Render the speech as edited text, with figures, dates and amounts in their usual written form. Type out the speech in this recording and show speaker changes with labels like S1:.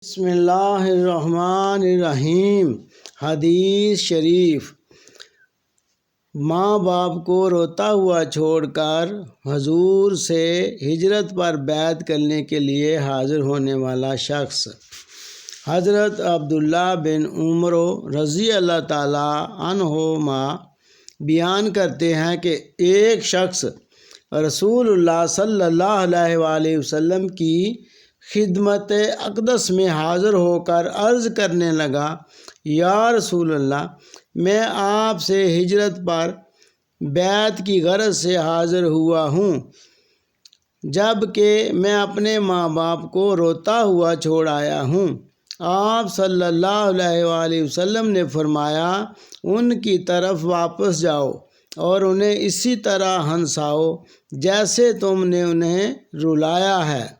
S1: بسم اللہ الرحمن الرحیم۔ حدیث شریف، ماں باپ کو روتا ہوا چھوڑ کر حضور سے ہجرت پر بیعت کرنے کے لیے حاضر ہونے والا شخص۔ حضرت عبداللہ بن عمر رضی اللہ تعالیٰ عنہما بیان کرتے ہیں کہ ایک شخص رسول اللہ صلی اللہ علیہ وآلہ وسلم کی خدمت اقدس میں حاضر ہو کر عرض کرنے لگا، یا رسول اللہ، میں آپ سے ہجرت پر بیعت کی غرض سے حاضر ہوا ہوں، جب کہ میں اپنے ماں باپ کو روتا ہوا چھوڑ آیا ہوں۔ آپ صلی اللہ علیہ وآلہ وسلم نے فرمایا، ان کی طرف واپس جاؤ اور انہیں اسی طرح ہنساؤ جیسے تم نے انہیں رلایا ہے۔